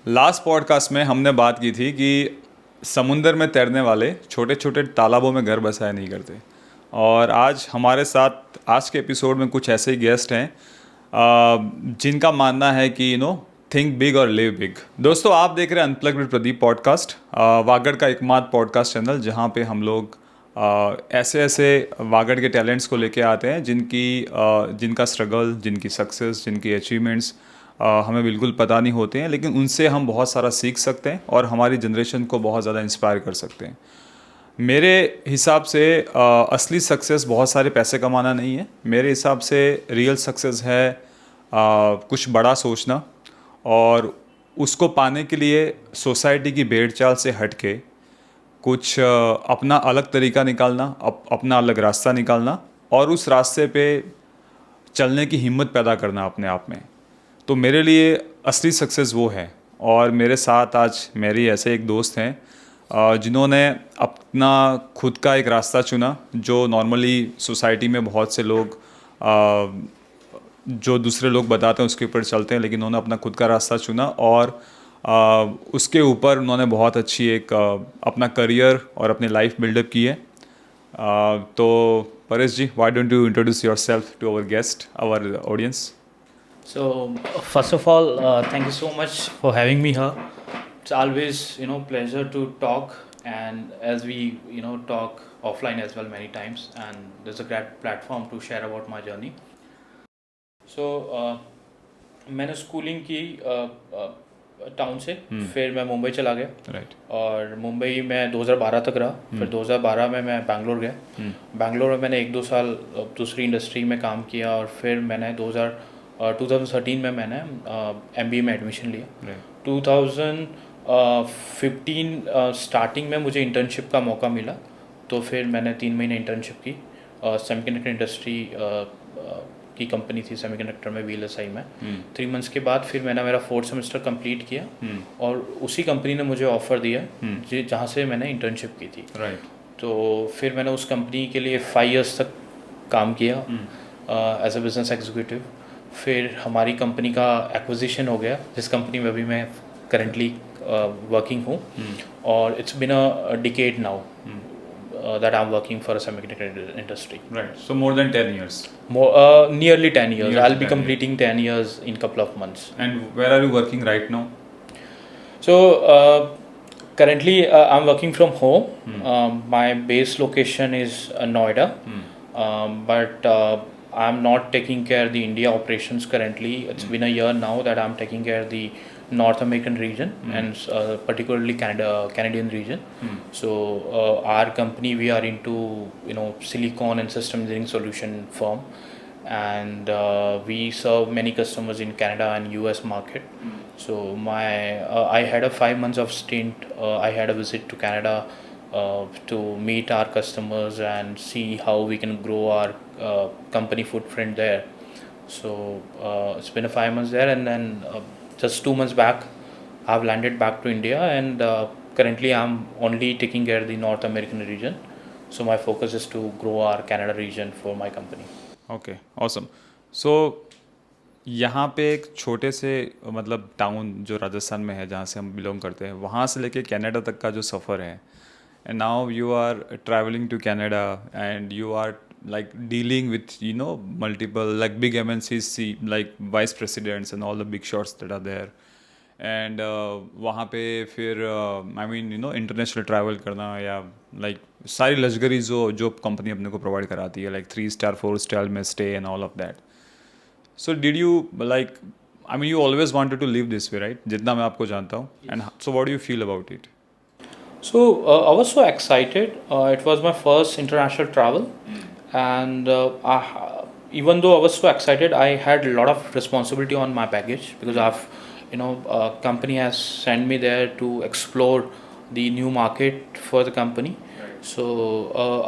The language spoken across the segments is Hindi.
लास्ट पॉडकास्ट में हमने बात की थी कि समुंदर में तैरने वाले छोटे छोटे तालाबों में घर बसाया नहीं करते। और आज हमारे साथ आज के एपिसोड में कुछ ऐसे ही गेस्ट हैं जिनका मानना है कि थिंक बिग और लिव बिग। दोस्तों, आप देख रहे हैं unplugged with Pradeep podcast, Vagad का एकमात्र पॉडकास्ट चैनल जहां पे हम लोग ऐसे ऐसे वागड़ के टैलेंट्स को लेके आते हैं जिनका स्ट्रगल, जिनकी सक्सेस, जिनकी अचीवमेंट्स हमें बिल्कुल पता नहीं होते हैं, लेकिन उनसे हम बहुत सारा सीख सकते हैं और हमारी जनरेशन को बहुत ज़्यादा इंस्पायर कर सकते हैं। मेरे हिसाब से असली सक्सेस बहुत सारे पैसे कमाना नहीं है। मेरे हिसाब से रियल सक्सेस है कुछ बड़ा सोचना और उसको पाने के लिए सोसाइटी की भेड़ चाल से हट के कुछ अपना अलग तरीका निकालना, अपना अलग रास्ता निकालना और उस रास्ते पे चलने की हिम्मत पैदा करना अपने आप में। तो मेरे लिए असली सक्सेस वो है। और मेरे साथ आज मेरी ऐसे एक दोस्त हैं जिन्होंने अपना खुद का एक रास्ता चुना जो नॉर्मली सोसाइटी में बहुत से लोग जो दूसरे लोग बताते हैं उसके ऊपर चलते हैं, लेकिन उन्होंने अपना खुद का रास्ता चुना और उसके ऊपर उन्होंने बहुत अच्छी एक अपना करियर और अपनी लाइफ बिल्डअप की है। तो Paresh ji, why don't you introduce yourself to our guest, our audience? So, first of all, thank you so much for having me here. It's always, pleasure to talk, and as we, talk offline as well many times, and there's a great platform to share about my journey. So, मैंने स्कूलिंग की टाउन से, फिर मैं मुंबई चला गया। राइट। और मुंबई में 2012 तक रहा। फिर 2012 में मैं बैंगलोर गया। बैंगलोर में मैंने 1-2 साल दूसरी इंडस्ट्री में काम किया और फिर मैंने 2013 में मैंने MBA में एडमिशन लिया। 2015 स्टार्टिंग में मुझे इंटर्नशिप का मौका मिला, तो फिर मैंने 3 महीने इंटर्नशिप की। सेमीकंडक्टर इंडस्ट्री की कंपनी थी, सेमीकंडक्टर में, VLSI में। 3 मंथ्स के बाद फिर मैंने मेरा 4th सेमेस्टर कंप्लीट किया और उसी कंपनी ने मुझे ऑफ़र दिया जहाँ से मैंने इंटर्नशिप की थी। राइट। तो फिर मैंने उस कंपनी के लिए 5 इयर्स तक काम किया एज अ बिजनेस एग्जीक्यूटिव। फिर हमारी कंपनी का एक्विजिशन हो गया, जिस कंपनी में अभी मैं करेंटली वर्किंग हूँ, और it's been a decade now that I'm working for a semiconductor industry. Right. So more than 10 years. Nearly 10 years. I'll be completing 10 years in couple of months. And where are you working right now? So currently I'm working from home. My base location is Noida, but I'm not taking care of the India operations currently. It's been a year now that I'm taking care of the North American region and particularly Canadian region. So our company, we are into silicon and system engineering solution firm, and we serve many customers in Canada and US market. So I had a 5 months of stint. I had a visit to Canada to meet our customers and see how we can grow our company footprint there. So it's been a 5 months there, and then just 2 months back I've landed back to India, and currently I'm only taking care of the North American region. So my focus is to grow our Canada region for my company. Okay, awesome. So यहाँ पे एक छोटे से मतलब टाउन जो राजस्थान में है जहाँ से हम बिलोंग करते हैं, वहाँ से लेके कनाडा तक का जो सफ़र है, and now you are travelling to Canada and you are like dealing with multiple like big MNCs, like vice presidents and all the big shots that are there, and वहाँ पे फिर I mean इंटरनेशनल ट्रैवल करना या like सारी लग्जरी जो कंपनी अपने को प्रोवाइड कराती है, like 3 star 4 star में stay and all of that. So did you like, I mean you always wanted to live this way, right? जितना मैं आपको जानता हूँ. And so what do you feel about it? So I was so excited. It was my first international travel. And even though I was so excited, I had a lot of responsibility on my baggage, because company has sent me there to explore the new market for the company. So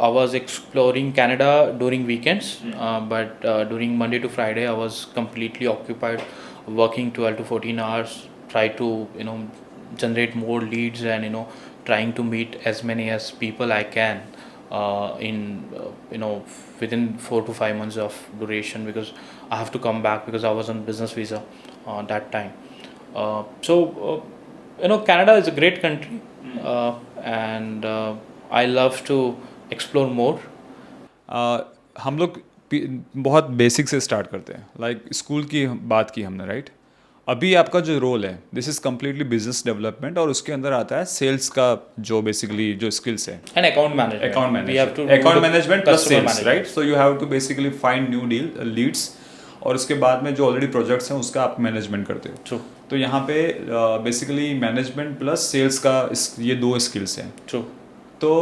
I was exploring Canada during weekends, but during Monday to Friday I was completely occupied working 12 to 14 hours, try to generate more leads, and trying to meet as many as people I can within 4 to 5 months of duration, because I have to come back because I was on business visa that time. So Canada is a great country, and I love to explore more. हम लोग बहुत बेसिक से स्टार्ट करते हैं, लाइक स्कूल की बात की हमने, राइट? अभी आपका जो रोल है, this is completely business development, और उसके अंदर आता है सेल्स का जो बेसिकली जो स्किल्स है, And account management. Account We have to management, do account the management plus customer sales, management. Right? So you have to basically find new leads, और उसके बाद में जो ऑलरेडी प्रोजेक्ट्स हैं उसका आप मैनेजमेंट करते हो। True. तो यहाँ पे बेसिकली मैनेजमेंट प्लस सेल्स का ये दो स्किल्स हैं। True. तो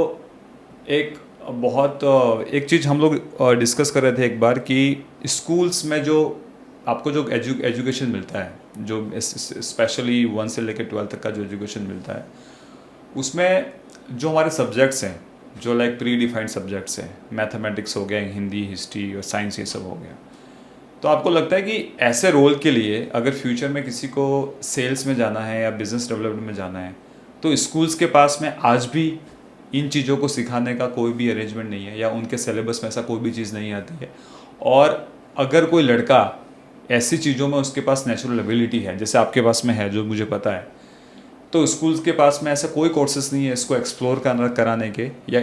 एक एक चीज़ हम लोग डिस्कस कर रहे थे एक बार कि स्कूल्स में जो आपको जो एजुकेशन मिलता है, जो स्पेशली 1 से लेकर 12 तक का जो एजुकेशन मिलता है, उसमें जो हमारे सब्जेक्ट्स हैं, जो लाइक प्री डिफाइंड सब्जेक्ट्स हैं, मैथमेटिक्स हो गया, हिंदी, हिस्ट्री और साइंस, ये सब हो गया, तो आपको लगता है कि ऐसे रोल के लिए अगर फ्यूचर में किसी को सेल्स में जाना है या बिजनेस डेवलपमेंट में जाना है, तो स्कूल्स के पास में आज भी इन चीज़ों को सिखाने का कोई भी अरेंजमेंट नहीं है, या उनके सिलेबस में ऐसा कोई भी चीज़ नहीं आती है? और अगर कोई लड़का ऐसी चीज़ों में उसके पास नेचुरल एबिलिटी है, जैसे आपके पास में है, जो मुझे पता है, तो स्कूल्स के पास में ऐसा कोई कोर्सेज नहीं है इसको एक्सप्लोर कराने के, या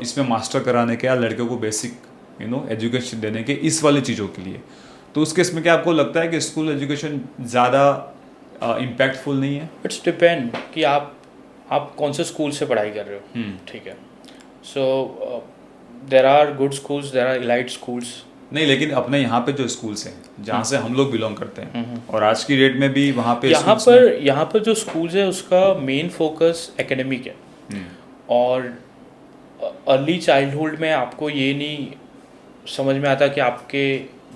इसमें मास्टर कराने के, या लड़के को बेसिक एजुकेशन देने के, इस वाली चीज़ों के लिए। तो उस केस में क्या आपको लगता है कि स्कूल एजुकेशन ज़्यादा इम्पैक्टफुल नहीं है? इट्स डिपेंड कि आप कौन से स्कूल से पढ़ाई कर रहे हो। ठीक है, so there are good schools, there are elite schools. नहीं, लेकिन अपने यहाँ पे जो स्कूल्स हैं जहाँ से हम लोग बिलोंग करते हैं, और आज की डेट में भी वहाँ पे यहाँ पर जो स्कूल्स है उसका मेन फोकस एकेडमिक है, और अर्ली चाइल्डहुड में आपको ये नहीं समझ में आता कि आपके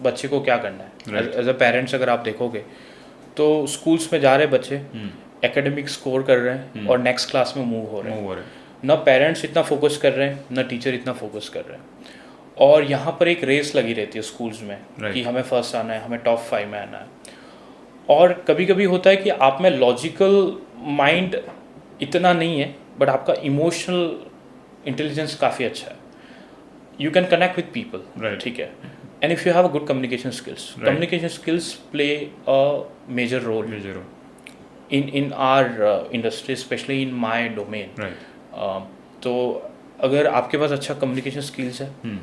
बच्चे को क्या करना है। एज अ पेरेंट्स अगर आप देखोगे तो स्कूल्स में जा रहे बच्चे, एकेडमिक स्कोर कर रहे हैं और नेक्स्ट क्लास में मूव हो रहे हैं। न पेरेंट्स इतना फोकस कर रहे हैं, न टीचर इतना फोकस कर रहे हैं, और यहाँ पर एक रेस लगी रहती है स्कूल्स में कि हमें फर्स्ट आना है, हमें टॉप 5 में आना है। और कभी कभी होता है कि आप में लॉजिकल माइंड इतना नहीं है, बट आपका इमोशनल इंटेलिजेंस काफ़ी अच्छा है। You can connect with people, ठीक है, and if you have a good communication skills play a major role in our industry, especially in my domain. तो अगर आपके पास अच्छा कम्युनिकेशन स्किल्स है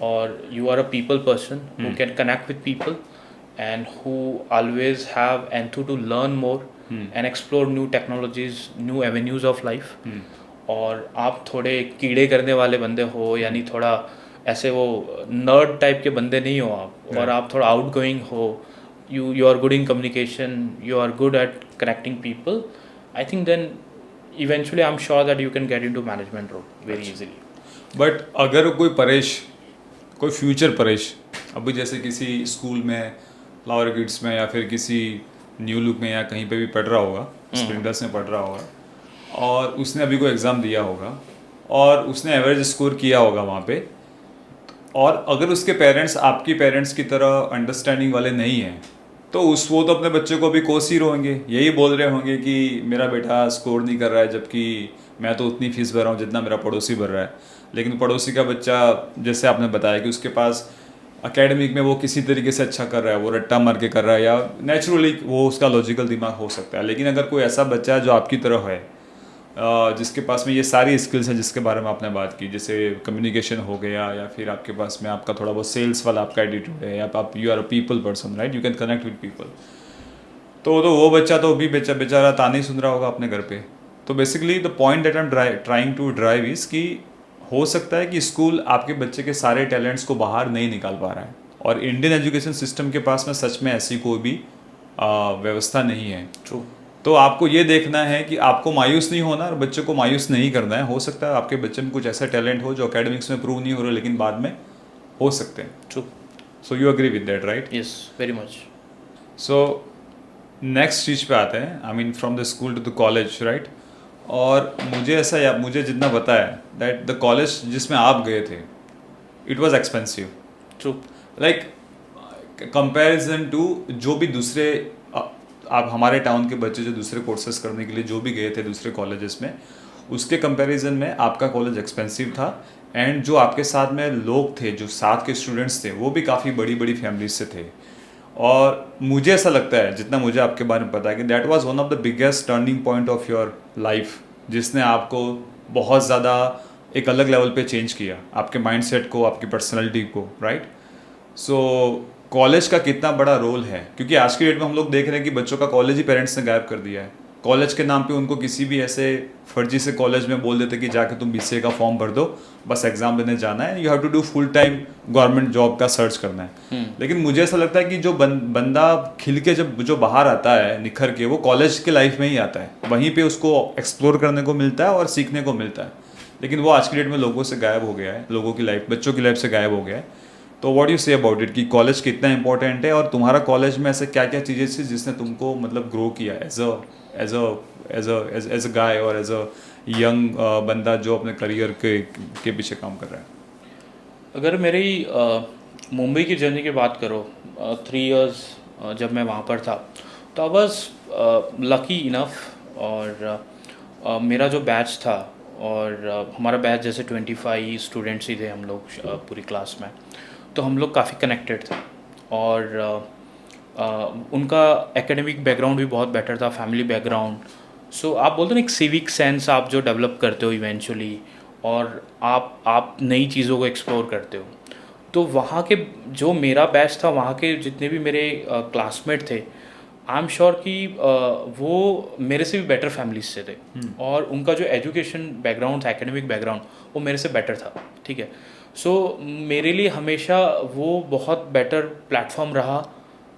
और you are a people person who can connect with people and who always have enthu to learn more and explore new technologies, new avenues of life, और आप थोड़े कीड़े करने वाले बंदे हो, यानी थोड़ा ऐसे वो नर्ड टाइप के बंदे नहीं हो आप, और आप थोड़ा आउट गोइंग हो, you are good in communication, you are good at connecting people, I think then eventually I'm sure that you can get into management role very easily. But अगर कोई फ्यूचर परेश अभी जैसे किसी स्कूल में, फ्लावर किड्स में, या फिर किसी न्यू लुक में, या कहीं पे भी पढ़ रहा होगा, स्प्रिंगलर्स में पढ़ रहा होगा, और उसने अभी कोई एग्ज़ाम दिया होगा और उसने एवरेज स्कोर किया होगा वहाँ पे, और अगर उसके पेरेंट्स आपकी पेरेंट्स की तरह अंडरस्टैंडिंग वाले नहीं हैं, तो वो तो अपने बच्चे को भी कोस ही होंगे, यही बोल रहे होंगे कि मेरा बेटा स्कोर नहीं कर रहा है, जबकि मैं तो उतनी फीस भर रहा हूँ जितना मेरा पड़ोसी भर रहा है। लेकिन पड़ोसी का बच्चा, जैसे आपने बताया कि उसके पास एकेडमिक में वो किसी तरीके से अच्छा कर रहा है, वो रट्टा मार के कर रहा है, या नेचुरली वो उसका लॉजिकल दिमाग हो सकता है। लेकिन अगर कोई ऐसा बच्चा है जो आपकी तरह है, जिसके पास में ये सारी स्किल्स हैं जिसके बारे में आपने बात की, जैसे कम्युनिकेशन हो गया, या फिर आपके पास में आपका थोड़ा बहुत सेल्स वाला आपका एटीट्यूड है, या आप you are a people person, right, you can connect with people, तो वो बच्चा तो भी बेचारा ताने ही सुन रहा होगा अपने घर पे। तो basically the point that I am trying to drive is कि हो सकता है कि स्कूल आपके बच्चे के सारे टैलेंट्स को बाहर नहीं निकाल पा रहा है, और इंडियन एजुकेशन सिस्टम के पास में सच में ऐसी कोई भी व्यवस्था नहीं है। ट्रू। तो आपको ये देखना है कि आपको मायूस नहीं होना और बच्चे को मायूस नहीं करना है। हो सकता है आपके बच्चे में कुछ ऐसा टैलेंट हो जो एकेडमिक्स में प्रूव नहीं हो रहा, लेकिन बाद में हो सकते हैं। True. So you agree with that, right? Yes, very much. So next चीज़ पे आते हैं, I mean from the school to the college, right? और मुझे जितना पता है दैट द कॉलेज जिसमें आप गए थे, it was expensive. True. Like comparison to जो भी दूसरे आप हमारे टाउन के बच्चे जो दूसरे कोर्सेज करने के लिए जो भी गए थे दूसरे कॉलेजेस में, उसके कंपैरिजन में आपका कॉलेज एक्सपेंसिव था। एंड जो आपके साथ में लोग थे, जो साथ के स्टूडेंट्स थे, वो भी काफ़ी बड़ी बड़ी फैमिलीज से थे, और मुझे ऐसा लगता है, जितना मुझे आपके बारे में पता है, कि that was one of the biggest turning point of your life, जिसने आपको बहुत ज़्यादा एक अलग लेवल पे चेंज किया, आपके माइंडसेट को, आपकी पर्सनैलिटी को, राइट? सो कॉलेज का कितना बड़ा रोल है, क्योंकि आज की डेट में हम लोग देख रहे हैं कि बच्चों का कॉलेज ही पेरेंट्स ने गायब कर दिया है। कॉलेज के नाम पे उनको किसी भी ऐसे फर्जी से कॉलेज में बोल देते कि जाके तुम बीसीए का फॉर्म भर दो, बस एग्जाम देने जाना है, you have to do full time government job का सर्च करना है। लेकिन मुझे ऐसा लगता है कि जो बंदा खिल के जब जो बाहर आता है निखर के, वो कॉलेज के लाइफ में ही आता है, वहीं पे उसको एक्सप्लोर करने को मिलता है और सीखने को मिलता है। लेकिन वो आज की डेट में लोगों से गायब हो गया है, लोगों की लाइफ, बच्चों की लाइफ से गायब हो गया है। तो what you say about it, कि कॉलेज कितना इंपॉर्टेंट है, और तुम्हारा कॉलेज में ऐसे क्या क्या चीज़ें थी जिसने तुमको मतलब ग्रो किया एज अ गाय और एज अ यंग बंदा जो अपने करियर के पीछे काम कर रहा है? अगर मेरी मुंबई की जर्नी की बात करो, 3 इयर्स जब मैं वहाँ पर था, तो आई वॉज लकी इनफ। और मेरा जो बैच था, और हमारा बैच जैसे 25 स्टूडेंट्स ही थे हम लोग पूरी क्लास में, तो हम लोग काफ़ी कनेक्टेड थे। और उनका एकेडमिक बैकग्राउंड भी बहुत बेटर था, फैमिली बैकग्राउंड। सो आप बोलते हो ना, एक सिविक सेंस आप जो डेवलप करते हो इवेंचुअली, और आप नई चीज़ों को एक्सप्लोर करते हो। तो वहाँ के जो मेरा बैच था, वहाँ के जितने भी मेरे क्लासमेट थे, आई एम श्योर कि वो मेरे से भी बेटर फैमिलीज से थे। और उनका जो एजुकेशन बैकग्राउंड था, एकेडमिक बैकग्राउंड, वो मेरे से बेटर था, ठीक है। सो मेरे लिए हमेशा वो बहुत बेटर प्लेटफॉर्म रहा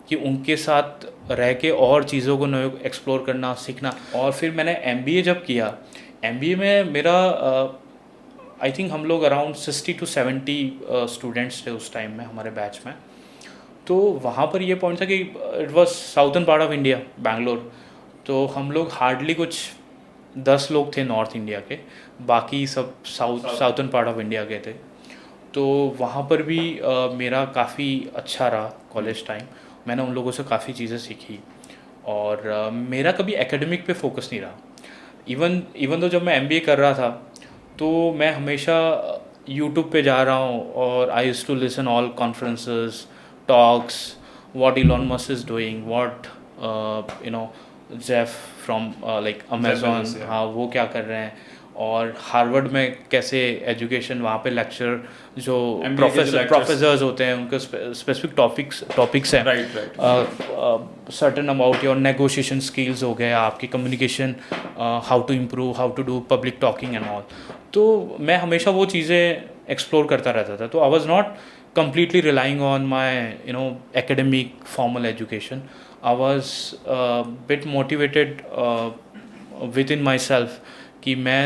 कि उनके साथ रह के और चीज़ों को नए एक्सप्लोर करना, सीखना। और फिर मैंने एमबीए जब किया, एमबीए में मेरा आई थिंक हम लोग अराउंड 60 to 70 स्टूडेंट्स थे उस टाइम में हमारे बैच में। तो वहाँ पर ये पॉइंट था कि it was southern part of India, Bangalore. तो हम लोग हार्डली कुछ 10 लोग थे नॉर्थ इंडिया के, बाकी सब साउथर्न पार्ट ऑफ इंडिया के थे। तो वहाँ पर भी मेरा काफ़ी अच्छा रहा कॉलेज टाइम। मैंने उन लोगों से काफ़ी चीज़ें सीखी, और मेरा कभी एकेडमिक पे फोकस नहीं रहा। इवन तो जब मैं एमबीए कर रहा था, तो मैं हमेशा यूट्यूब पे जा रहा हूँ, और I used to listen all conferences, talks, what Elon Musk is doing, what Jeff from like Amazon, हाँ वो क्या कर रहे हैं, और हार्वर्ड में कैसे एजुकेशन, वहाँ पे लेक्चर जो प्रोफेसर्स होते हैं उनके स्पेसिफिक टॉपिक्स हैं, right. Certain about your negotiation skills हो गए, आपकी communication, how to improve, how to do public talking and all. तो मैं हमेशा वो चीज़ें एक्सप्लोर करता रहता था। तो I was not completely relying on my academic formal education. I was bit motivated within myself कि मैं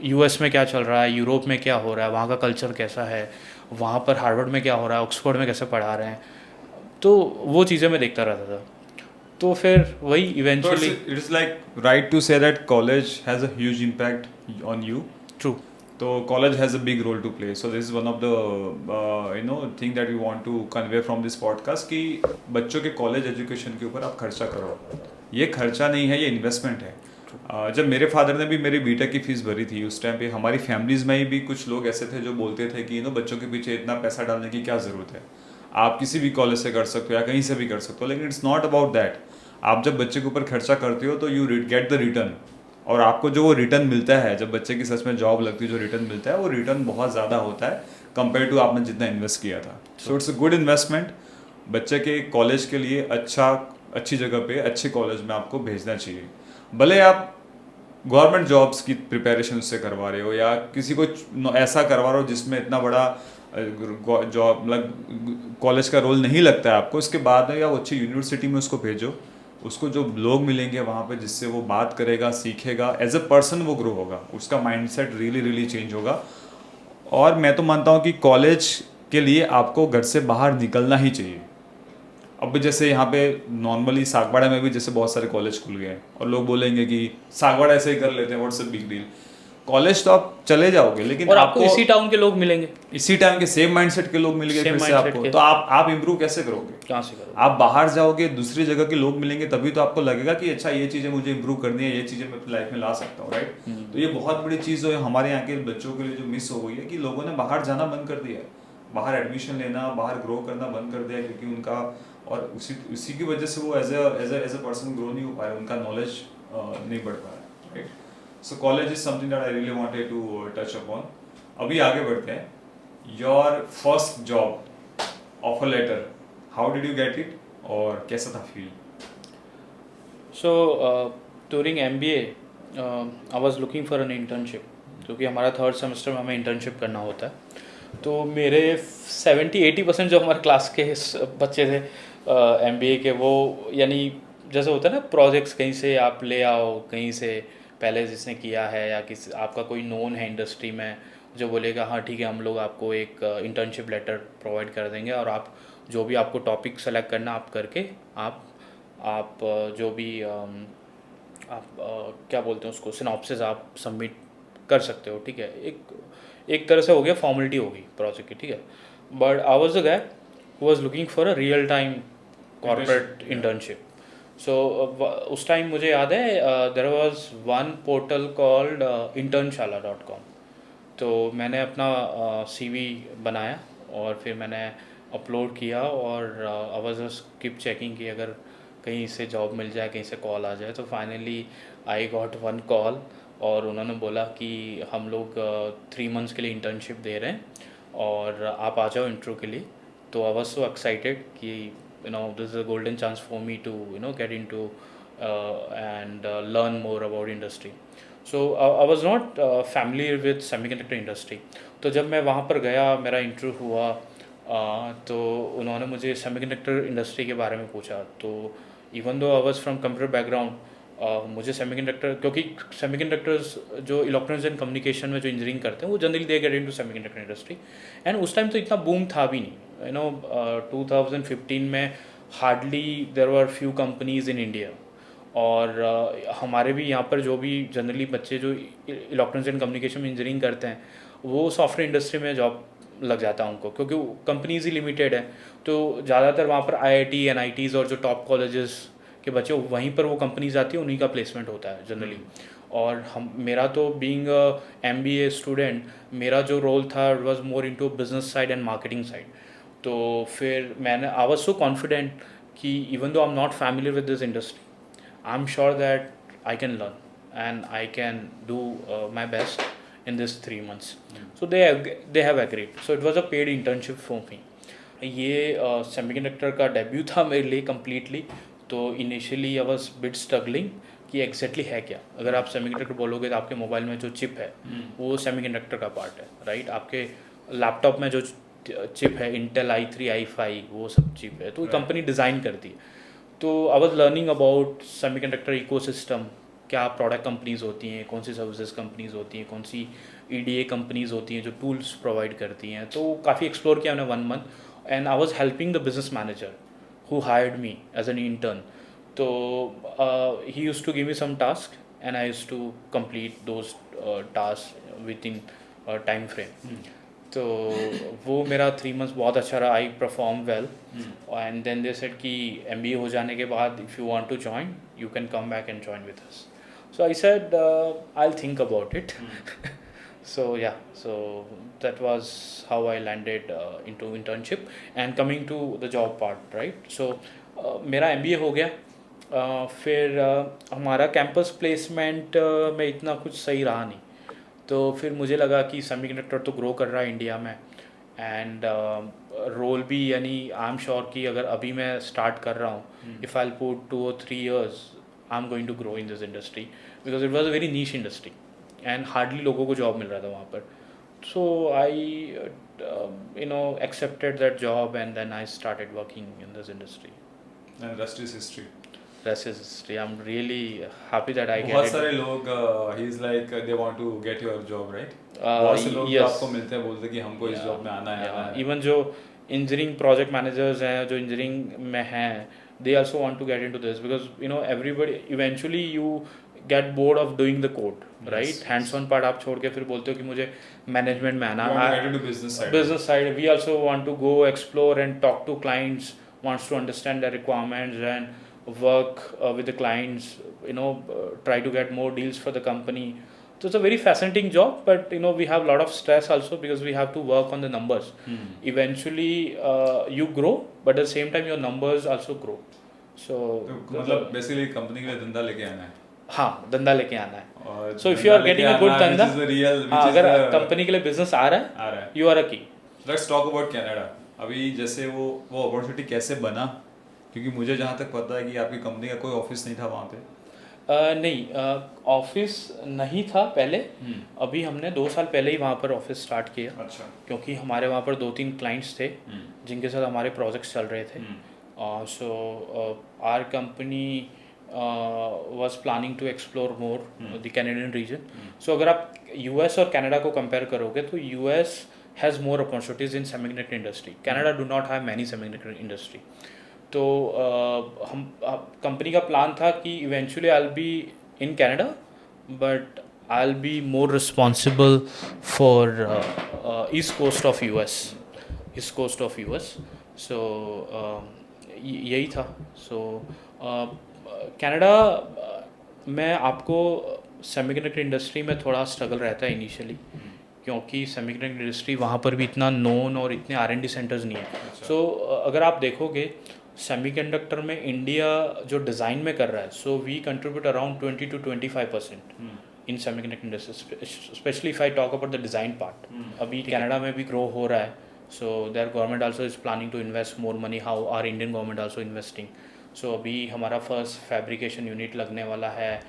यूएस में क्या चल रहा है, यूरोप में क्या हो रहा है, वहाँ का कल्चर कैसा है, वहाँ पर हार्वर्ड में क्या हो रहा है, ऑक्सफोर्ड में कैसे पढ़ा रहे हैं। तो वो चीज़ें मैं देखता रहता था। तो फिर वही eventually it is like right to say that college has a huge impact on you. True. तो college has a big role to play. So this is one of the thing that we want to convey from this podcast, कि बच्चों के कॉलेज एजुकेशन के ऊपर आप खर्चा करो। ये खर्चा नहीं है, ये इन्वेस्टमेंट है। जब मेरे फादर ने भी मेरी बीटेक की फीस भरी थी, उस टाइम पे हमारी फैमिलीज़ में ही भी कुछ लोग ऐसे थे जो बोलते थे कि बच्चों के पीछे इतना पैसा डालने की क्या ज़रूरत है, आप किसी भी कॉलेज से कर सकते हो या कहीं से भी कर सकते हो। लेकिन इट्स नॉट अबाउट दैट। आप जब बच्चे के ऊपर खर्चा करते हो तो यू गेट द रिटर्न, और आपको जो वो रिटर्न मिलता है, जब बच्चे की सच में जॉब लगती है, जो रिटर्न मिलता है वो रिटर्न बहुत ज़्यादा होता है कंपेयर टू आपने जितना इन्वेस्ट किया था। So it's a good investment. बच्चे के कॉलेज के लिए अच्छी जगह पे अच्छे कॉलेज में आपको भेजना चाहिए। भले आप गवर्नमेंट जॉब्स की प्रिपरेशन उससे करवा रहे हो या किसी को ऐसा करवा रहे हो जिसमें इतना बड़ा जॉब मतलब कॉलेज का रोल नहीं लगता है आपको, उसके बाद या वो अच्छी यूनिवर्सिटी में उसको भेजो। उसको जो लोग मिलेंगे वहाँ पे जिससे वो बात करेगा, सीखेगा, एज अ पर्सन वो ग्रो होगा, उसका माइंडसेट रियली चेंज होगा। और मैं तो मानता हूँ कि कॉलेज के लिए आपको घर से बाहर निकलना ही चाहिए। अब जैसे यहाँ पे नॉर्मली सागवाड़ा में भी जैसे बहुत सारे कॉलेज खुल गए हैं, और लोग बोलेंगे कि सागवाड़ा ऐसे ही कर लेते हैं, what's a big deal. College तो आप चले जाओगे, लेकिन और आपको इसी टाउन के लोग मिलेंगे, इसी टाइम के सेम माइंडसेट के लोग मिल गए फिर से आपको, तो आप इम्प्रूव कैसे करोगे? कहाँ से करोगे? आप बाहर जाओगे, दूसरी जगह के लोग मिलेंगे, तभी तो आपको लगेगा कि अच्छा ये चीज़ें मुझे इम्प्रूव करनी है, ये चीज़ें मैं अपनी लाइफ में ला सकता हूँ, राइट? तो ये बहुत बड़ी चीज़ जो है हमारे यहाँ के बच्चों के लिए जो मिस हो गई है कि लोगों ने बाहर जाना बंद कर दिया है। बाहर एडमिशन लेना, बाहर ग्रो करना बंद कर दिया, क्योंकि उनका और उसी की वजह से वो एज अ पर्सन ग्रो नहीं हो पा रहे, उनका नॉलेज नहीं बढ़ पा रहा, right? So college is something that I really wanted to touch upon. अभी आगे बढ़ते हैं. Your first job offer letter, how did you get it और कैसा था feel? So during MBA, I was looking for an internship, क्योंकि हमारा थर्ड सेमेस्टर में हमें इंटर्नशिप करना होता है. तो मेरे 70-80% जो हमारे क्लास के बच्चे थे MBA के, वो यानी जैसे होता है ना, प्रोजेक्ट्स कहीं से आप ले आओ, कहीं से पहले जिसने किया है या किसी आपका कोई नोन है इंडस्ट्री में, जो बोलेगा हाँ ठीक है हम लोग आपको एक इंटर्नशिप लेटर प्रोवाइड कर देंगे, और आप जो भी आपको टॉपिक सेलेक्ट करना आप करके आप जो भी आप क्या बोलते हैं उसको, सिनॉप्सिस आप सबमिट कर सकते हो, ठीक है. एक तरह से हो गया, फॉर्मेलिटी होगी प्रोजेक्ट की, ठीक है. But I was the guy who was looking for a real time corporate internship. So उस टाइम मुझे याद है there was one portal called internShala.com. तो मैंने अपना CV बनाया और फिर मैंने अपलोड किया, और आई वाज जस्ट कीप चेकिंग कि अगर कहीं से जॉब मिल जाए, कहीं से कॉल आ जाए. तो finally I got one call, और उन्होंने बोला कि हम लोग 3 मंथ्स के लिए इंटर्नशिप दे रहे हैं और आप आ जाओ इंटरव्यू के लिए. तो आई वाज सो एक्साइटेड कि this is a golden chance for me to get into and learn more about industry. So I was not familiar with semiconductor industry. तो जब मैं वहाँ पर गया, मेरा इंटरव्यू हुआ, तो उन्होंने मुझे सेमीकंडक्टर इंडस्ट्री के बारे में पूछा. तो even though I was from computer background, मुझे सेमीकंडक्टर, क्योंकि सेमीकंडक्टर्स जो इलेक्ट्रॉनिक्स एंड कम्युनिकेशन में जो इंजीनियरिंग करते हैं वो generally they get into semiconductor industry. And उस टाइम तो इतना बूम था भी नहीं, 2015 में hardly there were few companies in India. और हमारे भी यहाँ पर जो भी जनरली बच्चे जो इलेक्ट्रॉनिक्स एंड कम्युनिकेशन में इंजीनियरिंग करते हैं, वो सॉफ्टवेयर इंडस्ट्री में जॉब लग जाता है उनको, क्योंकि कंपनीज ही लिमिटेड है. तो ज़्यादातर वहाँ पर IIT NITs और जो टॉप कॉलेजेस के बच्चे, वहीं पर वो कंपनीज आती है, उन्हीं का प्लेसमेंट होता है जनरली. और मेरा तो बीइंग MBA स्टूडेंट, मेरा जो रोल था was more into business side and marketing side. तो फिर मैंने आई वाज सो कॉन्फिडेंट कि even though I am not familiar with this industry, I'm sure that I can learn and I can do my best in this 3 months. So they have agreed. So it was a paid internship for me. ये सेमीकंडक्टर का डेब्यू था मेरे लिए कम्प्लीटली. तो initially I was bit struggling कि एग्जैक्टली है क्या. अगर आप सेमीकंडक्टर बोलोगे तो आपके मोबाइल में जो चिप है वो सेमीकंडक्टर का पार्ट है, राइट. आपके लैपटॉप में जो चिप है इंटेल i3 i5 वो सब चिप है, तो कंपनी डिज़ाइन करती है. तो I was learning about semiconductor ecosystem, क्या प्रोडक्ट कंपनीज होती हैं, कौन सी सर्विसेज कंपनीज होती हैं, कौन सी EDA कंपनीज होती हैं जो टूल्स प्रोवाइड करती हैं. तो काफ़ी एक्सप्लोर किया मैंने 1 month, and I was helping the business manager who hired me as an intern. तो he used to give me some task and I used to complete those task with in time frame. तो वो मेरा 3 मंथ्स बहुत अच्छा रहा. I perform well, and then they said कि MBA हो जाने के बाद if you want to join you can come back and join with us. So I said I will think about it. So yeah, so that was how I landed into internship. And coming to the job part, right? So मेरा MBA हो गया. फिर हमारा कैंपस प्लेसमेंट में इतना कुछ सही रहा नहीं. तो फिर मुझे लगा कि सेमीकंडक्टर तो ग्रो कर रहा है इंडिया में, एंड रोल भी, यानी आई एम श्योर कि अगर अभी मैं स्टार्ट कर रहा हूँ, if I put 2 or 3 years I am going to grow in this industry, because it was a very niche industry and hardly लोगों को जॉब मिल रहा था वहाँ पर. सो आई accepted that job, and then I started working in this industry. And rest is history. Rest is history. I'm really happy that I get बहुत it. सारे लोग he is like they want to get your job, right? बहुत से लोग Yes. आपको मिलते हैं, बोलते हैं कि हमको इस जॉब में आना है, आना है. इवन जो इंजीनियरिंग प्रोजेक्ट मैनेजर्स हैं, जो इंजीनियरिंग में हैं, they also want to get into this, because everybody eventually you get bored of doing the code, right? Yes. Hands on part आप छोड़ के फिर बोलते हो कि मुझे मैनेजमेंट में आना. You want to get into business side. Business side, we also want to go explore and talk to clients, wants to understand their requirements and work with the clients, try to get more deals for the company. So it's a very fascinating job, but we have a lot of stress also because we have to work on the numbers. Eventually you grow, but at the same time your numbers also grow. So तो मतलब बेसिकली कंपनी के लिए धंधा लेके आना है हाँ, धंधा लेके आना है. और So if धंधा you are लेके getting a आना good है, धंधा, which is the real, which हाँ, is अगर the- कंपनी के लिए बिजनेस आ रहा आ रहा है, है. यू आर अ की. Let's talk about Canada. अभी जैसे वो अपॉर्चुनिटी कैसे बना, क्योंकि मुझे जहाँ तक पता है कि आपकी कंपनी का कोई ऑफिस नहीं था वहाँ पे. नहीं, ऑफिस नहीं था पहले. अभी हमने 2 साल पहले ही वहाँ पर ऑफिस स्टार्ट किया, अच्छा. क्योंकि हमारे वहाँ पर 2-3 क्लाइंट्स थे जिनके साथ हमारे प्रोजेक्ट्स चल रहे थे. So our company was planning to explore more the Canadian region. So अगर आप US और कनाडा को कंपेयर करोगे तो US has more opportunities in semiconductor industry. Canada do not have many semiconductor industry. तो हम कंपनी का प्लान था कि eventually I will be in Canada, but I will be more responsible for east coast of US. So यही था. सो कनाडा में आपको सेमीकंडक्टर इंडस्ट्री में थोड़ा स्ट्रगल रहता है इनिशियली, क्योंकि सेमीकंडक्टर इंडस्ट्री वहाँ पर भी इतना नोन और इतने R&D सेंटर्स नहीं है. सो अगर आप देखोगे सेमीकंडक्टर में इंडिया जो डिज़ाइन में कर रहा है, so we contribute around 20-25% in semiconductor industry, specially if I talk about the design part. अभी कनाडा में भी ग्रो हो रहा है. So there government also is planning to invest more money, how are Indian government also investing. So अभी हमारा फर्स्ट फैब्रिकेशन यूनिट लगने वाला है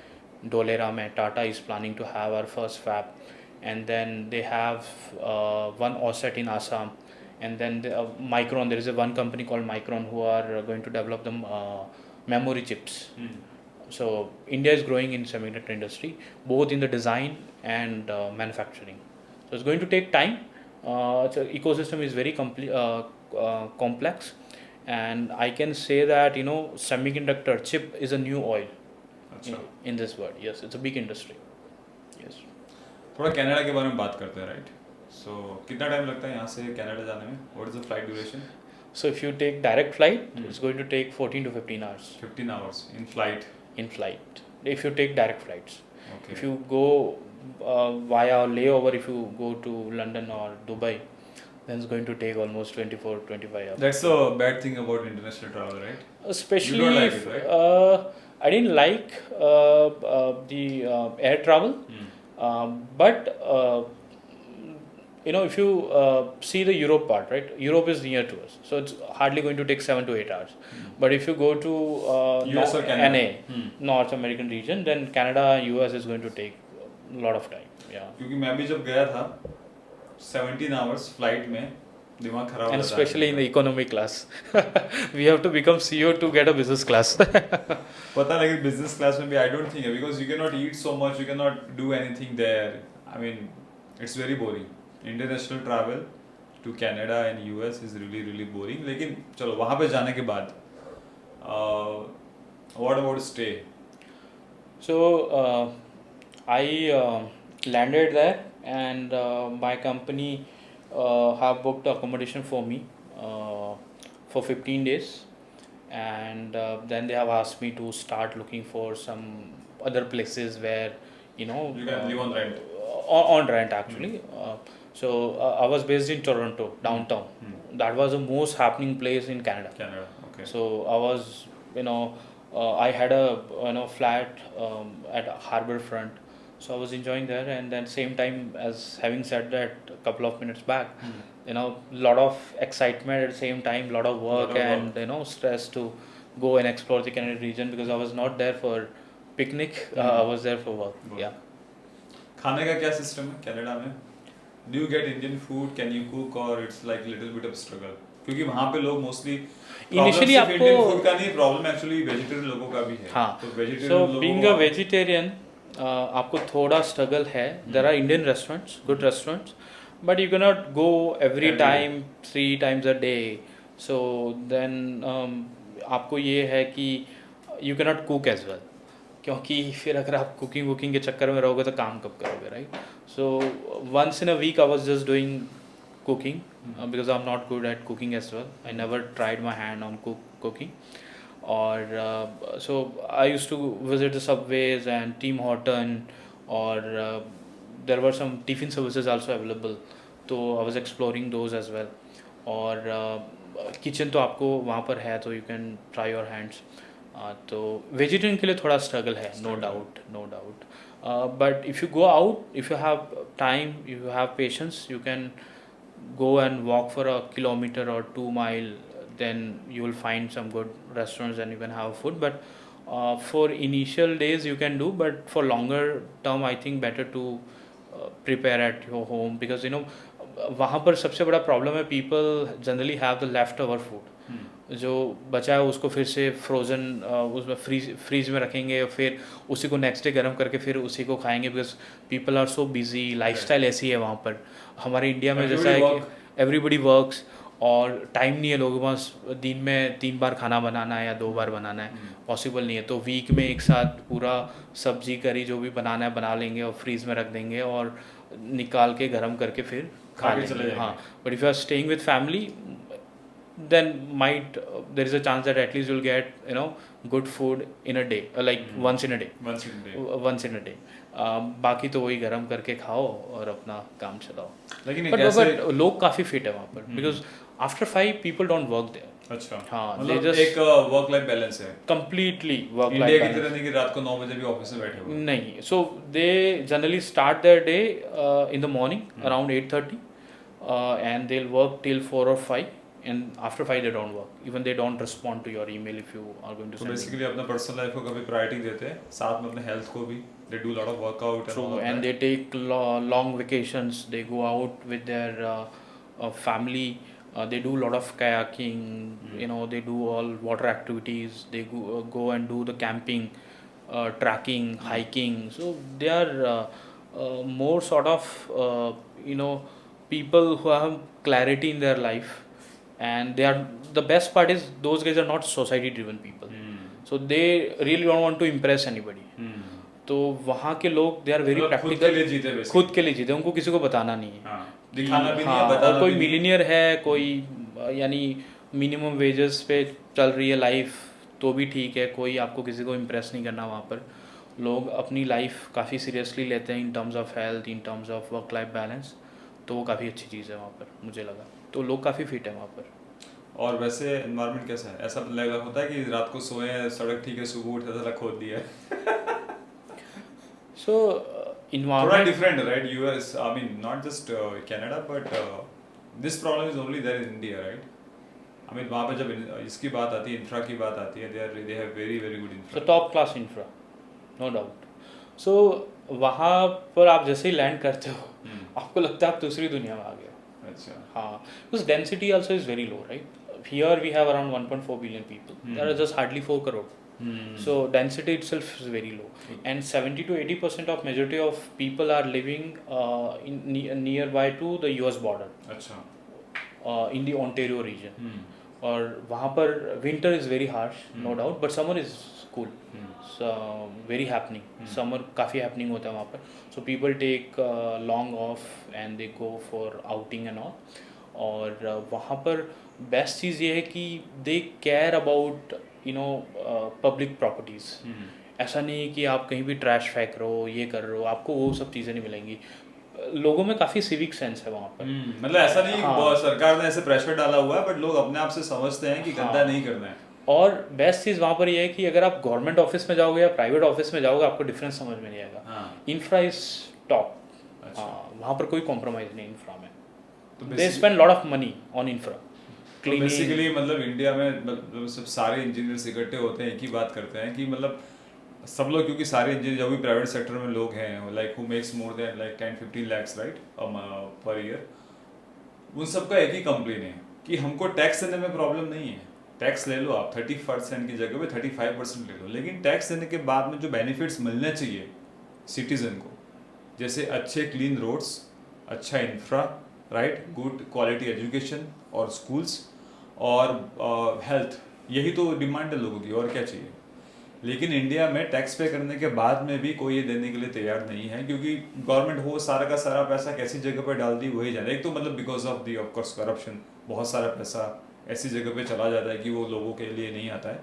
डोलेरा में. Tata is planning to have our first fab, and then they have one OSAT in Assam, and then Micron, there is a one company called Micron who are going to develop the memory chips. So India is growing in semiconductor industry, both in the design and manufacturing. So it's going to take time. The ecosystem is very complex, and I can say that semiconductor chip is a new oil in this world. Yes, it's a big industry. Yes. थोड़ा कनाडा के बारे में बात करते हैं, राइट? सो कितना टाइम लगता है यहाँ से कनाडा जाने में? What is the flight duration? So if you take direct flight, it's going to take 14 to 15 hours. 15 hours in flight. In flight, if you take direct flights. Okay. If you go via layover, if you go to London or Dubai, then it's going to take almost 24-25 hours. That's the bad thing about international travel, right? Especially You don't like if it, right? I didn't like the air travel. But if you see the Europe part, right? Europe is near to us, so it's hardly going to take 7 to 8 hours. But if you go to US or Canada? NA, North American region, then Canada, US is going to take a lot of time. Yeah. क्योंकि मैं भी जब गया था 17 hours फ्लाइट में दिमाग खराब हो And जाता है. especially in the economy class, we have to become CEO to get a business class. पता लगे बिजनेस क्लास में भी I don't think, because you can not eat so much, you can not do anything there. I mean it's very boring. International travel to Canada and US is really really boring. लेकिन चलो वहाँ पे जाने के बाद what about stay? So I landed there, and my company have booked accommodation for me for 15 days, and then they have asked me to start looking for some other places where You can live on rent. on rent actually. So I was based in Toronto downtown. That was the most happening place in Canada. Canada, okay. So I was I had a flat at Harbour Front. So I was enjoying there, and then same time, as having said that a couple of minutes back, lot of excitement at the same time, lot of work, and stress to go and explore the Canadian region, because I was not there for picnic. I was there for work. Yeah. खाने का क्या सिस्टम है कनाडा में? Do you get Indian food? Can you cook, or it's like little bit of struggle? क्योंकि वहाँ पे लोग मोस्टली Initially आपको इंडियन फूड का नहीं, प्रॉब्लम एक्चुअली वेजिटेरियन लोगों का भी है. हाँ. तो वेजिटेरियन So लोगों being a vegetarian, आपको थोड़ा स्ट्रगल है. There are Indian restaurants, good restaurants, but you cannot go every time 3 times a day. So then आपको ये है कि you cannot cook as well, क्योंकि फिर अगर आप कुकिंग के चक्कर में रहोगे तो काम कब करोगे, right? So once in a week I was just doing cooking, because I'm not good at cooking as well. I never tried my hand on cooking. Or so I used to visit the Subways and Tim Horton, or there were some tiffin services also available, तो I was exploring those as well. और किचन तो आपको वहाँ पर है, तो you can try your hands. तो वेजिटेरियन के लिए थोड़ा स्ट्रगल है, no doubt, no doubt. But if you go out, if you have time, you have patience, you can go and walk for a kilometer or 2 mile, then you will find some good restaurants and you can have food. But for initial days you can do, but for longer term I think better to prepare at your home, because you know वहाँ पर सबसे बड़ा प्रॉब्लम है, people generally have the left over food, जो बचा है उसको फिर से फ्रोज़न उसमें फ्रीज में रखेंगे, और फिर उसी को नेक्स्ट डे गर्म करके फिर उसी को खाएंगे, because people are so busy, lifestyle ऐसी है वहाँ पर. हमारे इंडिया में जैसा है कि एवरीबडी वर्क्स, और टाइम नहीं है लोगों के पास दिन में 3 बार खाना बनाना है या 2 बार बनाना है, पॉसिबल नहीं है. तो वीक में एक साथ पूरा सब्जी करी जो भी बनाना है बना लेंगे और फ्रीज में रख देंगे और निकाल के गर्म करके फिर खा लेंगे. हाँ, but if you are staying with family, then might there is a chance that at least you'll get, you know, good food in a day, like once in a day. once in a day. बाकी तो वही गरम करके खाओ और अपना काम चलाओ. लेकिन बट लोग काफ़ी फिट है वहाँ पर, because after 5 people don't work there. अच्छा, हाँ, मतलब एक वर्क लाइफ बैलेंस है कंप्लीटली. वर्क लाइफ इंडिया की तरह नहीं कि रात को 9 बजे भी ऑफिस में बैठे हो. नहीं, so they generally start their day in the morning around 8:30 and they'll work till 4 or 5, and after 5 they don't work, even they don't respond to your email if you are going to so send basically अपना पर्सनल लाइफ को कभी प्रायोरिटी देते हैं, साथ में अपने हेल्थ को भी. they do lot of workout and all of and that. they take long vacations, they go out with their family, they do a lot of kayaking, you know, they do all water activities, they go and do the camping, trekking, hiking. So they are more sort of you know, people who have clarity in their life, and they are, the best part is those guys are not society driven people. So they really don't want to impress anybody. तो वहाँ के लोग दे आर वेरी प्रैक्टिकल, खुद के लिए जीते, उनको किसी को बताना नहीं है. दिखाना भी नहीं है, हाँ, बताना और कोई भी नहीं. मिलीनियर है, कोई यानी मिनिमम वेजेस पे चल रही है लाइफ, तो भी ठीक है, कोई आपको किसी को इम्प्रेस नहीं करना. वहाँ पर लोग अपनी लाइफ काफ़ी सीरियसली लेते हैं in terms of health, in terms of work life balance. तो वो काफ़ी अच्छी चीज़ है वहाँ पर, मुझे लगा. तो लोग काफ़ी फिट है वहाँ पर. और वैसे एनवायरनमेंट कैसा है? ऐसा लगा होता है कि रात को सोए, सड़क ठीक है, सुबह उठे सारा खोद दिया है. So environment थोड़ा different, right? US, I mean, not just Canada, but this problem is only there in India, right? I mean, वहाँ पे जब इसकी बात आती है, इंफ्रा की बात आती है, they have very good infra. So top class infra, no doubt. So वहाँ पर आप जैसे ही लैंड करते हो, आपको लगता है आप दूसरी दुनिया में आ गए हो. अच्छा. हाँ, because density also is very low, right? Here we have around 1.4 billion people. There are just hardly 4 crore. So density itself is very low, and 70 to 80% of majority of people are living nearby to the US border. अच्छा. In the Ontario region. और वहाँ पर winter is very harsh, no doubt, but summer is cool. So very happening. Summer काफ़ी happening होता है वहाँ पर. So people take long off and they go for outing and all. और वहाँ पर best चीज़ ये है कि they care about, you know, public properties. ऐसा नहीं है कि आप कहीं भी ट्रैश फेंक रहे हो, ये कर रहे हो, आपको वो सब चीज़ें नहीं मिलेंगी. लोगों में काफ़ी सिविक सेंस है वहाँ पर. मतलब ऐसा नहीं कि सरकार ने ऐसे प्रेशर डाला हुआ है, बट लोग अपने आप से समझते हैं कि गंदा नहीं करना है. और बेस्ट चीज़ वहाँ पर ये है कि अगर आप गवर्नमेंट ऑफिस में जाओगे या प्राइवेट ऑफिस में जाओगे, आपको डिफरेंस समझ में नहीं आएगा. Infra is top. वहाँ पर कोई कॉम्प्रोमाइज़ नहीं इंफ्रा में. They spend lot of money on infra. Basically मतलब इंडिया में मतलब सब सारे इंजीनियर्स इकट्ठे होते हैं, एक ही बात करते हैं कि मतलब सब लोग, क्योंकि सारे इंजीनियर जो भी प्राइवेट सेक्टर में लोग हैं, like who makes more than like 10-15 lakhs right per year, उन सबका एक ही कंप्लेन है कि हमको टैक्स देने में प्रॉब्लम नहीं है. टैक्स ले लो आप 30% की जगह पे 35% ले लो, लेकिन टैक्स देने के बाद में जो बेनिफिट्स मिलने चाहिए सिटीजन को, जैसे अच्छे क्लीन रोड्स, अच्छा infra, right, good quality education और स्कूल्स और हेल्थ, यही तो डिमांड है लोगों की, और क्या चाहिए. लेकिन इंडिया में टैक्स पे करने के बाद में भी कोई ये देने के लिए तैयार नहीं है, क्योंकि गवर्नमेंट वो सारा का सारा पैसा कैसी जगह पे डाल दी वही जाता है. एक तो मतलब because of the of course corruption, बहुत सारा पैसा ऐसी जगह पे चला जाता है कि वो लोगों के लिए नहीं आता है.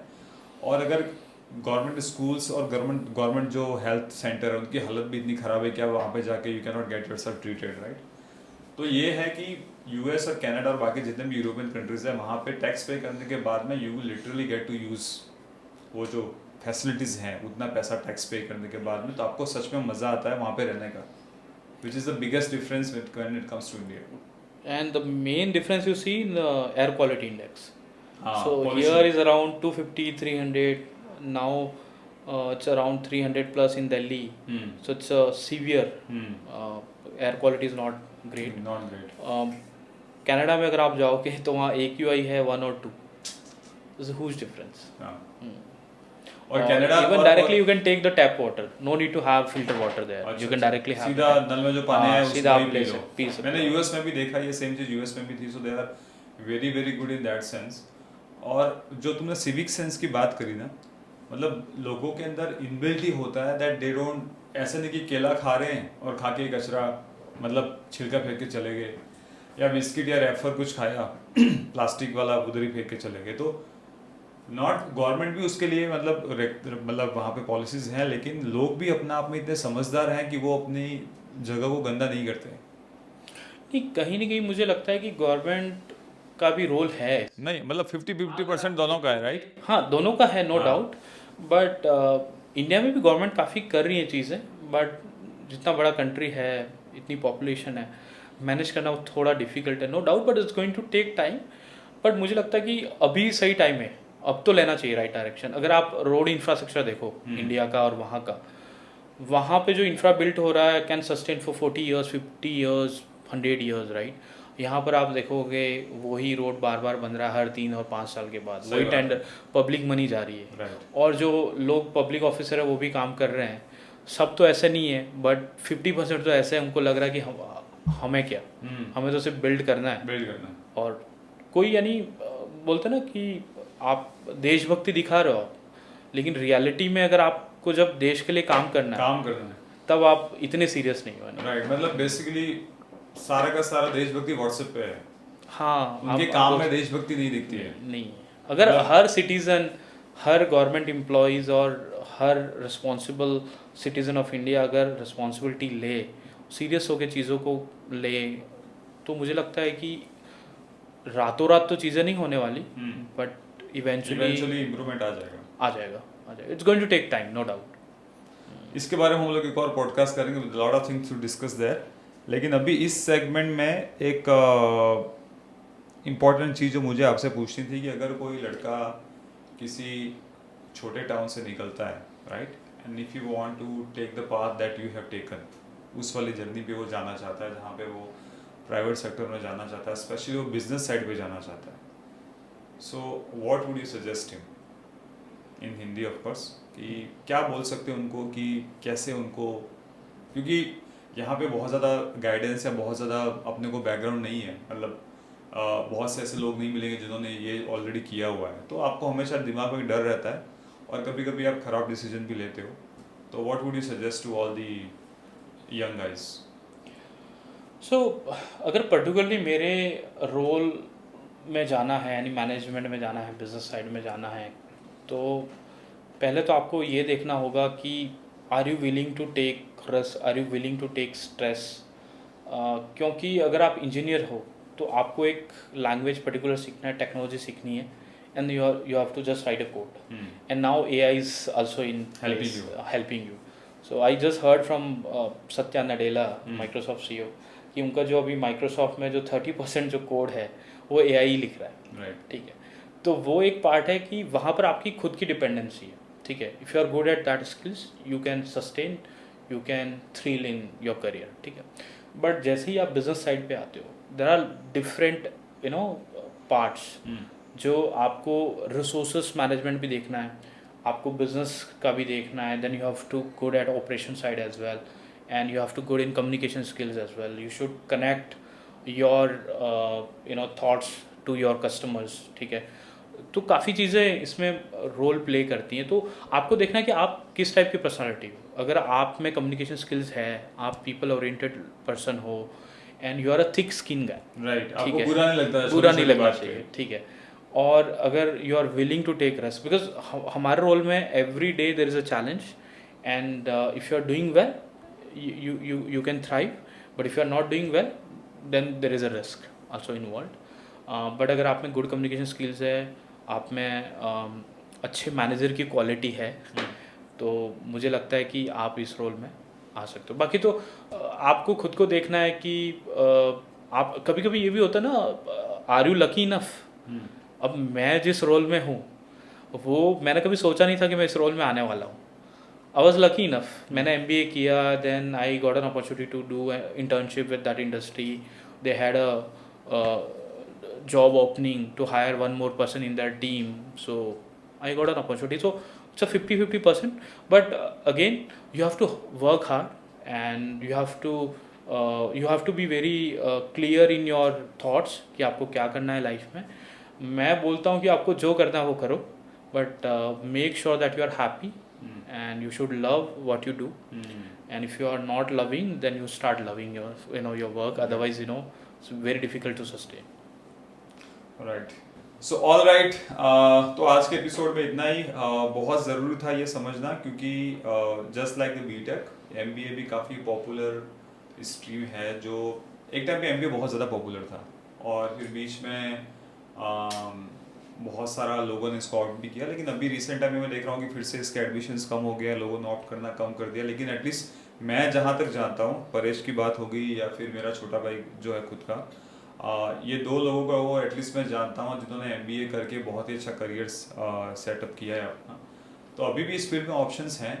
और अगर गवर्नमेंट स्कूल्स और गवर्नमेंट जो हेल्थ सेंटर है उनकी हालत भी इतनी ख़राब है कि आप वहाँ पे जाके you can not get yourself treated, right? तो ये है कि यूएस और कनाडा और बाकी जितने भी यूरोपियन कंट्रीज है वहाँ पे टैक्स पे करने के बाद में you will literally get to use वो जो फैसिलिटीज़ हैं उतना पैसा टैक्स पे करने के बाद में, तो आपको सच में मज़ा आता है वहाँ पे रहने का, which is the biggest difference when it comes to India. And the main difference you see in the air quality index. So Pollution. here is around 250, 300. Now it's around 300 plus in Delhi. So it's severe. Air quality is not great. Not great. Canada में अगर आप जाओगे तो वहाँ AQI है 1 और 2. There's a huge difference. और Canada even directly you can take the tap water. No need to have filter water there. You can directly have सीधा नल में जो पानी है सीधा उसको आप ही ले पी लो. पी सकते मैंने यूएस में भी देखा ये सेम चीज़ यूएस में भी थी, so they are very very good in that sense. और जो तुमने सिविक सेंस की बात करी ना, मतलब लोगों के अंदर इनबिल्ट ही होता है दैट दे डोंट, ऐसे नहीं कि केला खा रहे हैं और खा के कचरा मतलब छिलका फेंक के चले गए, या बिस्किट या रेफर कुछ खाया प्लास्टिक वाला उधर ही फेंक के चले गए. तो नॉट गवर्नमेंट भी उसके लिए मतलब वहाँ पे पॉलिसीज हैं, लेकिन लोग भी अपना आप में इतने समझदार हैं कि वो अपनी जगह को गंदा नहीं करते. नहीं, कहीं ना कहीं मुझे लगता है कि गवर्नमेंट का भी रोल है. नहीं मतलब 50-50% दोनों का है, राइट? हाँ, दोनों का है, नो डाउट. बट इंडिया में भी गवर्नमेंट काफ़ी कर रही है चीज़ें, बट जितना बड़ा कंट्री है, इतनी पॉपुलेशन है, मैनेज करना वो थोड़ा डिफिकल्ट है, no doubt. But it's going to take time. But मुझे लगता है कि अभी सही टाइम है, अब तो लेना चाहिए राइट डायरेक्शन. अगर आप रोड इंफ्रास्ट्रक्चर देखो इंडिया का और वहाँ का, वहाँ पे जो इंफ्रा बिल्ट हो रहा है can sustain for 40 years, 50 years, 100 years, right? यहाँ पर आप देखोगे वही रोड बार बार बन रहा है हर 3 और 5 साल के बाद, वही टेंडर, पब्लिक मनी जा रही है. और जो लोग पब्लिक ऑफिसर है वो भी काम कर रहे हैं. सब तो ऐसे नहीं है, बट 50% तो ऐसे हमको लग रहा है कि हमें क्या, हमें तो सिर्फ बिल्ड करना है. और कोई यानी बोलते ना कि आप देशभक्ति दिखा रहे हो आप, लेकिन रियलिटी में अगर आपको जब देश के लिए काम करना है तब आप इतने सीरियस नहीं हो. राइट, मतलब बेसिकली सारा का सारा देशभक्ति व्हाट्सएप पे है. हाँ, उनके काम में देशभक्ति नहीं दिखती है. नहीं, अगर हर सिटीजन, हर गवर्नमेंट एम्प्लॉयज़ और हर रिस्पॉन्सिबल सिटीजन ऑफ इंडिया अगर रिस्पॉन्सिबिलिटी ले, सीरियस होकर चीज़ों को ले, तो मुझे लगता है कि रातों रात तो चीज़ें नहीं होने वाली, बट इवेंचुअली इम्प्रूवमेंट आ जाएगा. It's going to take time, no doubt. इसके बारे में हम लोग एक और पॉडकास्ट करेंगे, lot of things to discuss there. लेकिन अभी इस सेगमेंट में एक इम्पॉर्टेंट चीज़ जो मुझे आपसे पूछनी थी कि अगर कोई लड़का किसी छोटे टाउन से निकलता है, right, and if you want to take the path that you have taken, उस वाली जर्नी पे वो जाना चाहता है जहाँ पे वो प्राइवेट सेक्टर में जाना चाहता है, स्पेशली वो बिजनेस साइड पे जाना चाहता है, so what would you suggest him in Hindi of course, कि क्या बोल सकते हैं उनको कि कैसे उनको, क्योंकि यहाँ पे बहुत ज़्यादा गाइडेंस या बहुत ज़्यादा अपने को बैकग्राउंड नहीं है, मतलब बहुत से ऐसे लोग नहीं मिलेंगे जिन्होंने ये ऑलरेडी किया हुआ है, तो आपको हमेशा दिमाग में डर रहता है और कभी कभी आप ख़राब डिसीजन भी लेते हो. तो what would you suggest to all the young guys? So अगर पर्टिकुलरली मेरे रोल में जाना है, यानी मैनेजमेंट में जाना है, बिजनेस साइड में जाना है, तो पहले तो आपको ये देखना होगा कि are you willing to take risk, are you willing to take stress. क्योंकि अगर आप इंजीनियर हो तो आपको एक लैंग्वेज पर्टिकुलर सीखना है, टेक्नोलॉजी सीखनी है, and you have to just write a code, and now AI is also in helping you. So I just heard from Satya Nadella, Microsoft CEO, कि उनका जो अभी माइक्रोसॉफ्ट में जो 30% जो कोड है वो AI लिख रहा है, राइट? ठीक है, तो वो एक पार्ट है कि वहाँ पर आपकी खुद की डिपेंडेंसी है, ठीक है. If you are good at that skills you can sustain, you can thrill in your career, ठीक है. बट जैसे ही आप बिजनेस साइड पे आते हो, देयर आर डिफरेंट पार्ट्स जो आपको रिसोर्सेस मैनेजमेंट भी देखना है, आपको बिजनेस का भी देखना है, then you have to good at operation side as well, and you have to good in communication skills as well. You should connect your thoughts to your customers, ठीक है. तो काफ़ी चीज़ें इसमें रोल प्ले करती हैं. तो आपको देखना है कि आप किस टाइप की पर्सनालिटी हो. अगर आप में कम्युनिकेशन स्किल्स है, आप पीपल ओरिएंटेड पर्सन हो, and you are a thick skin guy, right, ठीक है, बुरा नहीं लगता बुरा नहीं लगना चाहिए, ठीक है. और अगर you are willing to take risk, because हमारे रोल में every day there is a challenge, and if you are doing well you can thrive, but if you are not doing well then there is a risk also involved. But अगर आप में गुड कम्युनिकेशन स्किल्स है, आप में अच्छे मैनेजर की क्वालिटी है, तो मुझे लगता है कि आप इस रोल में आ सकते हो. बाकी तो आपको खुद को देखना है कि आप कभी कभी ये भी होता है ना, आर यू लकी इनफ. अब मैं जिस रोल में हूँ वो मैंने कभी सोचा नहीं था कि मैं इस रोल में आने वाला हूँ. I was lucky enough. मैंने MBA किया, then I got an opportunity to do an internship with that industry. They had a job opening to hire one more person in their team. So I got an opportunity. So it's a 50-50%. But again, you have to work hard, and you have to be very clear in your thoughts कि आपको क्या करना है लाइफ में. मैं बोलता हूँ कि आपको जो करना है वो करो, but make sure that you are happy. And you should love what you do. And if you are not loving, then you start loving your work. Otherwise, it's very difficult to sustain. Right. So all right, तो आज के एपिसोड में इतना ही. बहुत ज़रूरी था ये समझना, क्योंकि just like the BTech, MBA भी काफ़ी पॉपुलर स्ट्रीम है. जो एक टाइम पे एमबीए बहुत ज़्यादा पॉपुलर था, और फिर बीच में बहुत सारा लोगों ने इसको ऑप्ट भी किया. लेकिन अभी रिसेंट टाइम में मैं देख रहा हूँ कि फिर से इसके एडमिशन्स कम हो गया, लोगों ने ऑप्ट करना कम कर दिया. लेकिन एटलीस्ट मैं जहाँ तक जानता हूँ, परेश की बात होगी या फिर मेरा छोटा भाई जो है खुद का, ये दो लोगों का वो एटलीस्ट मैं जानता हूँ जिन्होंने एमबीए करके बहुत ही अच्छा करियर सेटअप किया है अपना. तो अभी भी इस फील्ड में ऑप्शंस हैं.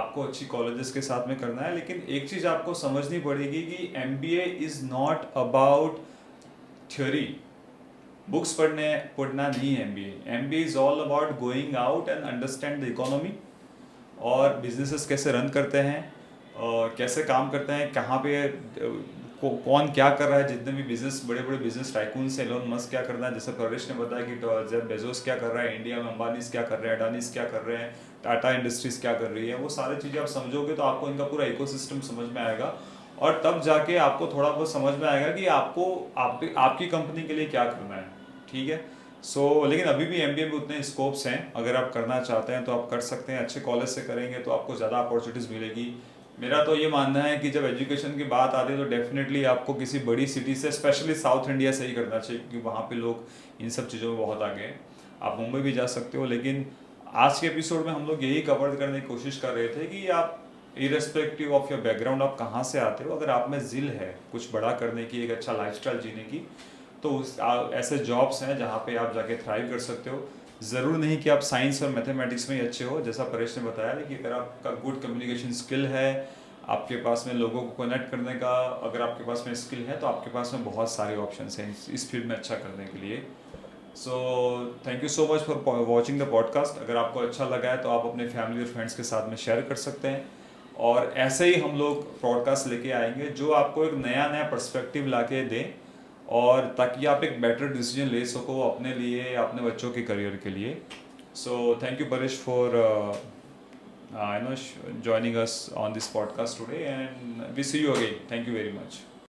आपको अच्छी कॉलेजेस के साथ में करना है, लेकिन एक चीज़ आपको समझनी पड़ेगी कि MBA is not about theory. Books पढ़ना नहीं है MBA. MBA is all about going out and understand the economy, और बिजनेसेस कैसे रन करते हैं, कैसे काम करते हैं, कहाँ पे कौन क्या कर रहा है. जितने भी बिजनेस, बड़े बड़े बिजनेस टाइकून्स हैं, एलोन मस्क क्या करना है, जैसे परेश ने बताया कि जेफ बेजोस क्या कर रहा है इंडिया में, अंबानीस क्या कर रहे हैं, अडानीस क्या कर रहे हैं, टाटा इंडस्ट्रीज क्या कर रही है. वो सारी चीज़ें आप समझोगे तो आपको इनका पूरा इकोसिस्टम समझ में आएगा, और तब जाके आपको थोड़ा बहुत समझ में आएगा कि आपको आपकी कंपनी के लिए क्या करना है. ठीक है. लेकिन अभी भी एमबीए में उतने स्कोप्स हैं. अगर आप करना चाहते हैं तो आप कर सकते हैं. अच्छे कॉलेज से करेंगे तो आपको ज़्यादा अपॉर्चुनिटीज़ मिलेगी. मेरा तो ये मानना है कि जब एजुकेशन की बात आती है तो डेफिनेटली आपको किसी बड़ी सिटी से, स्पेशली साउथ इंडिया से ही करना चाहिए, क्योंकि वहाँ पे लोग इन सब चीज़ों में बहुत आगे हैं. आप मुंबई भी जा सकते हो. लेकिन आज के एपिसोड में हम लोग यही कवर करने की कोशिश कर रहे थे कि आप इरेस्पेक्टिव ऑफ योर बैकग्राउंड, आप कहाँ से आते हो, अगर आप में जिल है कुछ बड़ा करने की, एक अच्छा लाइफस्टाइल जीने की, तो ऐसे जॉब्स हैं जहाँ पे आप जाके थ्राइव कर सकते हो. ज़रूर नहीं कि आप साइंस और मैथमेटिक्स में ही अच्छे हो, जैसा परेश ने बताया, लेकिन अगर आपका गुड कम्युनिकेशन स्किल है, आपके पास में लोगों को कनेक्ट करने का अगर आपके पास में स्किल है, तो आपके पास में बहुत सारे ऑप्शंस हैं इस फील्ड में अच्छा करने के लिए. So thank you so much for watching the podcast. अगर आपको अच्छा लगा है तो आप अपने फैमिली और फ्रेंड्स के साथ में शेयर कर सकते हैं, और ऐसे ही हम लोग पॉडकास्ट लेके आएंगे जो आपको एक नया पर्सपेक्टिव ला के दें, और ताकि आप एक बेटर डिसीजन ले सको अपने लिए, अपने बच्चों के करियर के लिए. So thank you Paresh for joining us on this podcast today, and we see you again. Thank you very much.